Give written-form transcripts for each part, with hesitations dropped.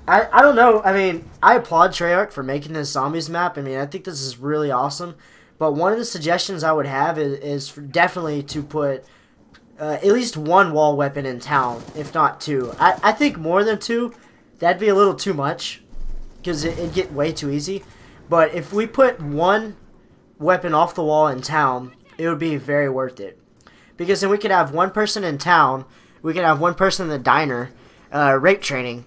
I don't know. I mean, I applaud Treyarch for making this zombies map. I mean, I think this is really awesome. But one of the suggestions I would have is definitely to put at least one wall weapon in town, if not two. I think more than two, that'd be a little too much because it'd get way too easy. But if we put one weapon off the wall in town, it would be very worth it. Because then we could have one person in town, we could have one person in the diner, rape training.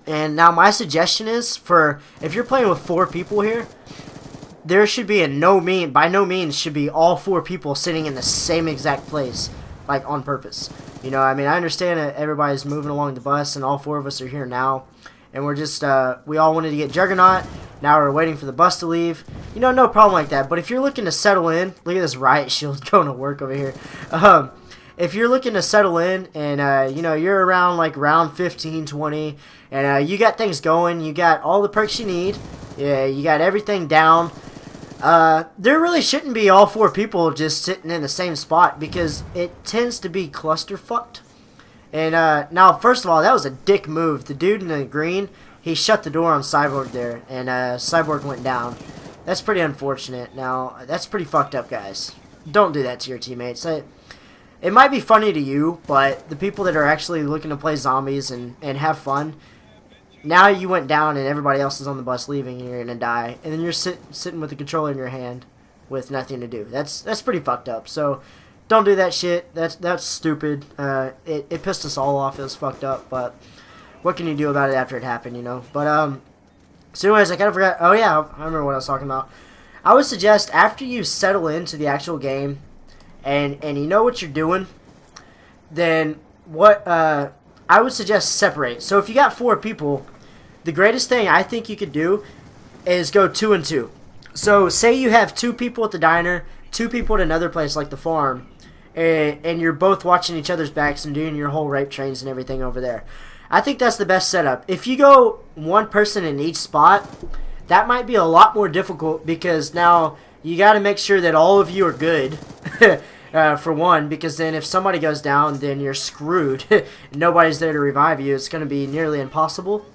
And now my suggestion is for if you're playing with 4 people here, there should be by no means should be all 4 people sitting in the same exact place, like on purpose. You know, I mean, I understand that everybody's moving along the bus and all 4 of us are here now, and we're just we all wanted to get Juggernaut. Now we're waiting for the bus to leave. You know, no problem like that. But if you're looking to settle in, look at this riot shield going to work over here. If you're looking to settle in and, you know, you're around like round 15, 20, and you got things going, you got all the perks you need, yeah, you got everything down, there really shouldn't be all 4 people just sitting in the same spot because it tends to be clusterfucked. And now, first of all, that was a dick move. The dude in the green, he shut the door on Cyborg there, and Cyborg went down. That's pretty unfortunate. Now, that's pretty fucked up, guys. Don't do that to your teammates. It might be funny to you, but the people that are actually looking to play zombies and have fun, now you went down and everybody else is on the bus leaving and you're going to die. And then you're sitting with the controller in your hand with nothing to do. That's pretty fucked up. So don't do that shit. That's stupid. It pissed us all off. It was fucked up. But what can you do about it after it happened, you know? But, so anyways, I kind of forgot. Oh, yeah, I remember what I was talking about. I would suggest after you settle into the actual game, and you know what you're doing, then what I would suggest separate. So if you got 4 people, the greatest thing I think you could do is go 2 and 2. So say you have 2 people at the diner, 2 people at another place like the farm, and you're both watching each other's backs and doing your whole rape trains and everything over there. I think that's the best setup. If you go 1 person in each spot, that might be a lot more difficult because now you got to make sure that all of you are good, for one, because then if somebody goes down, then you're screwed. Nobody's there to revive you. It's going to be nearly impossible.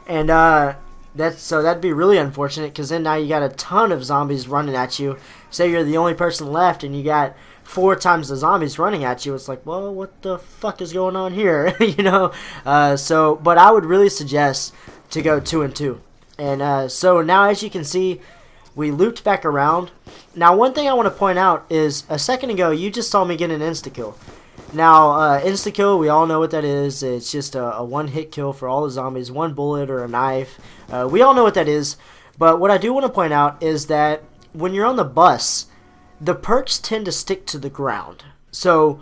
And that'd be really unfortunate because then now you got a ton of zombies running at you. Say you're the only person left and you got 4 times the zombies running at you. It's like, well, what the fuck is going on here? You know? But I would really suggest to go 2 and 2. And so now, as you can see, we looped back around. Now, one thing I want to point out is a second ago, you just saw me get an insta-kill. Now, insta-kill, we all know what that is. It's just a one-hit kill for all the zombies, 1 bullet or a knife. We all know what that is. But what I do want to point out is that when you're on the bus, the perks tend to stick to the ground. So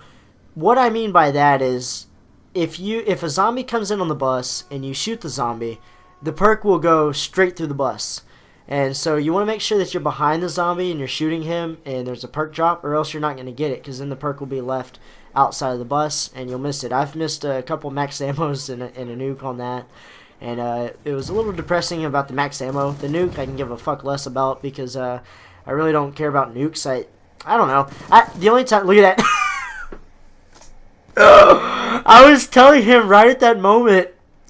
what I mean by that is if a zombie comes in on the bus and you shoot the zombie, the perk will go straight through the bus. And so you want to make sure that you're behind the zombie and you're shooting him and there's a perk drop, or else you're not going to get it because then the perk will be left outside of the bus and you'll miss it. I've missed a couple max ammos and a nuke on that. And it was a little depressing about the max ammo. The nuke I can give a fuck less about because I really don't care about nukes. I don't know. The only time... Look at that. I was telling him right at that moment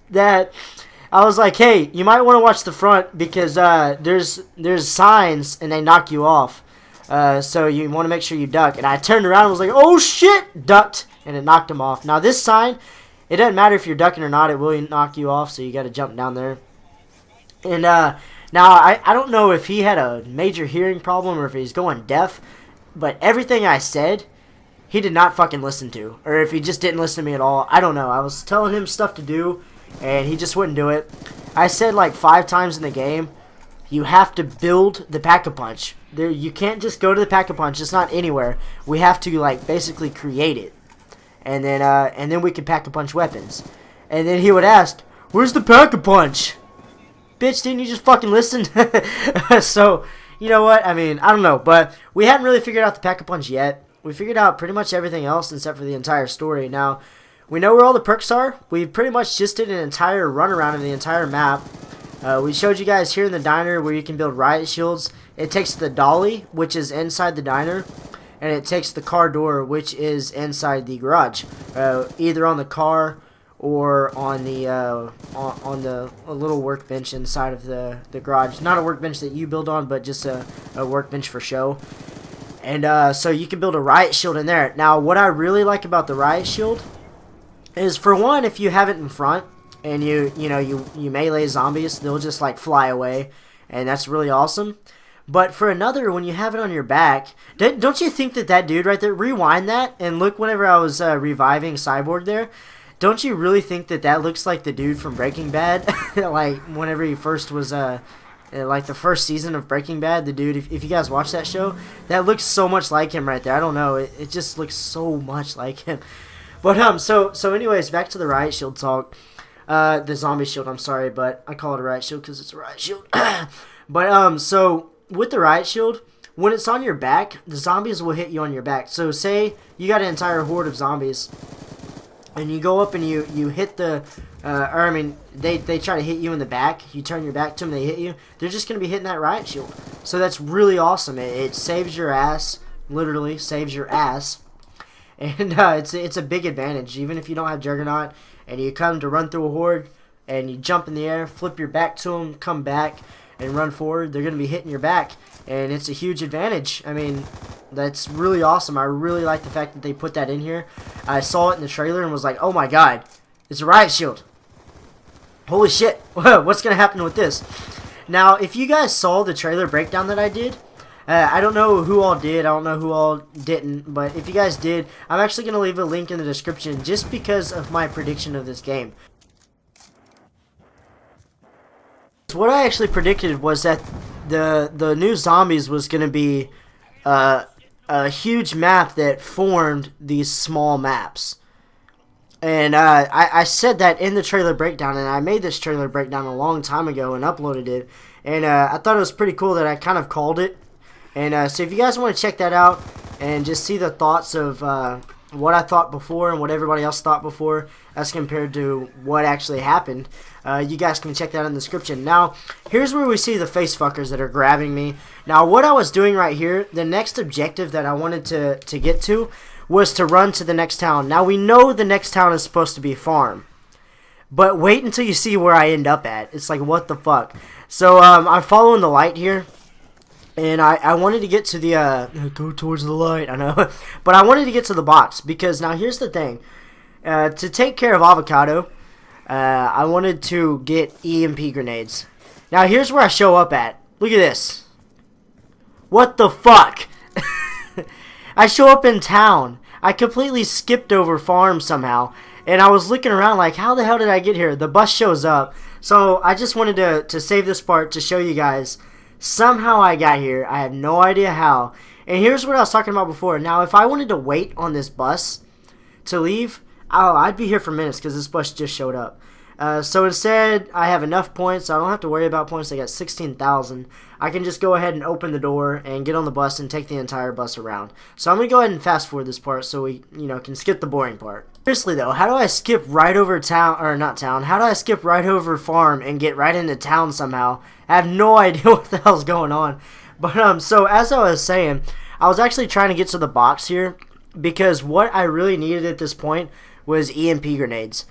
that... I was like, hey, you might want to watch the front because there's signs and they knock you off. So you want to make sure you duck. And I turned around and was like, oh shit, ducked, and it knocked him off. Now this sign, it doesn't matter if you're ducking or not, it will knock you off, so you got to jump down there. And now I don't know if he had a major hearing problem or if he's going deaf, but everything I said, he did not fucking listen to. Or if he just didn't listen to me at all, I don't know. I was telling him stuff to do, and he just wouldn't do it. I said like 5 times in the game, you have to build the Pack-a-Punch. You can't just go to the Pack-a-Punch. It's not anywhere. We have to like basically create it, and then we can Pack-a-Punch weapons. And then he would ask, "Where's the Pack-a-Punch?" Bitch, didn't you just fucking listen? So you know what? I mean, I don't know, but we hadn't really figured out the Pack-a-Punch yet. We figured out pretty much everything else except for the entire story. Now, we know where all the perks are. We pretty much just did an entire run around of the entire map. We showed you guys here in the diner where you can build riot shields. It takes the dolly, which is inside the diner, and it takes the car door, which is inside the garage. Either on the car or on the a little workbench inside of the garage. Not a workbench that you build on, but just a workbench for show. And so you can build a riot shield in there. Now, what I really like about the riot shield is, for one, if you have it in front and you melee zombies, they'll just like fly away, and that's really awesome. But for another, when you have it on your back, don't you think that dude right there, rewind that and look whenever I was reviving Cyborg there, don't you really think that looks like the dude from Breaking Bad? Like whenever he first was like the first season of Breaking Bad, the dude, if you guys watch that show, that looks so much like him right there. I don't know, it just looks so much like him. But so anyways, back to the riot shield talk. The zombie shield, I'm sorry, but I call it a riot shield because it's a riot shield. But so with the riot shield, when it's on your back, the zombies will hit you on your back. So say you got an entire horde of zombies, and you go up and you hit the, they try to hit you in the back. You turn your back to them, they hit you. They're just going to be hitting that riot shield. So that's really awesome. It saves your ass, literally saves your ass. And it's a big advantage, even if you don't have Juggernaut, and you come to run through a horde, and you jump in the air, flip your back to them, come back, and run forward. They're going to be hitting your back, and it's a huge advantage. I mean, that's really awesome. I really like the fact that they put that in here. I saw it in the trailer and was like, oh my god, it's a riot shield. Holy shit, what's going to happen with this? Now, if you guys saw the trailer breakdown that I did, I don't know who all did, I don't know who all didn't, but if you guys did, I'm actually going to leave a link in the description just because of my prediction of this game. What I actually predicted was that the new zombies was going to be a huge map that formed these small maps. And I said that in the trailer breakdown, and I made this trailer breakdown a long time ago and uploaded it. And I thought it was pretty cool that I kind of called it. And so if you guys want to check that out and just see the thoughts of what I thought before and what everybody else thought before as compared to what actually happened, you guys can check that in the description. Now, here's where we see the face fuckers that are grabbing me. Now, what I was doing right here, the next objective that I wanted to get to was to run to the next town. Now, we know the next town is supposed to be farm, but wait until you see where I end up at. It's like, what the fuck? So, I'm following the light here. And I wanted to get to the, go towards the light, I know. But I wanted to get to the box, because now here's the thing. To take care of Avocado, I wanted to get EMP grenades. Now here's where I show up at. Look at this. What the fuck? I show up in town. I completely skipped over farm somehow. And I was looking around like, how the hell did I get here? The bus shows up. So I just wanted to save this part to show you guys. Somehow I got here. I have no idea how. And here's what I was talking about before. Now, if I wanted to wait on this bus to leave, I'd be here for minutes because this bus just showed up. So instead, I have enough points. So I don't have to worry about points. I got 16,000. I can just go ahead and open the door and get on the bus and take the entire bus around. So I'm going to go ahead and fast forward this part so we, can skip the boring part. Seriously though, how do I skip right over town, or not town, how do I skip right over farm and get right into town somehow? I have no idea what the hell's going on. But, so as I was saying, I was actually trying to get to the box here because what I really needed at this point was EMP grenades.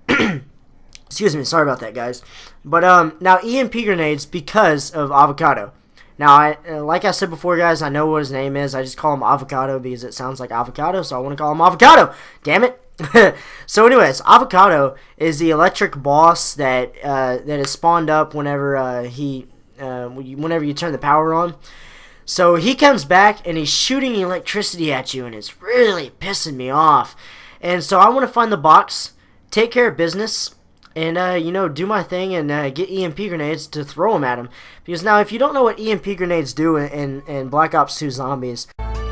Excuse me, sorry about that, guys. But, now EMP grenades because of Avocado. Now, like I said before, guys, I know what his name is. I just call him Avocado because it sounds like avocado, so I want to call him Avocado. Damn it. So anyways, Avocado is the electric boss that is spawned up whenever whenever you turn the power on. So he comes back and he's shooting electricity at you, and it's really pissing me off. And so I want to find the box, take care of business, and do my thing and get EMP grenades to throw them at him. Because now, if you don't know what EMP grenades do in Black Ops 2 Zombies,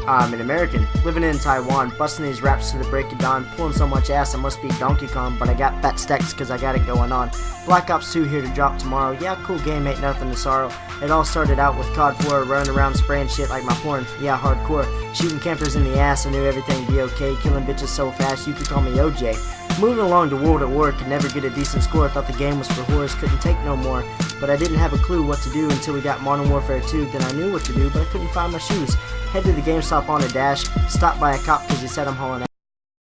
I'm an American, living in Taiwan, busting these raps to the break of dawn, pulling so much ass I must be Donkey Kong, but I got fat stacks because I got it going on. Black Ops 2 here to drop tomorrow. Yeah, cool game, ain't nothing to sorrow. It all started out with COD 4, running around spraying shit like my porn. Yeah, hardcore. Shooting campers in the ass, I knew everything'd be okay. Killing bitches so fast, you could call me OJ. Moving along to World at War, could never get a decent score. Thought the game was for whores, couldn't take no more. But I didn't have a clue what to do until we got Modern Warfare 2. Then I knew what to do, but I couldn't find my shoes. Head to the GameStop on a dash, stopped by a cop because he said I'm hauling ass.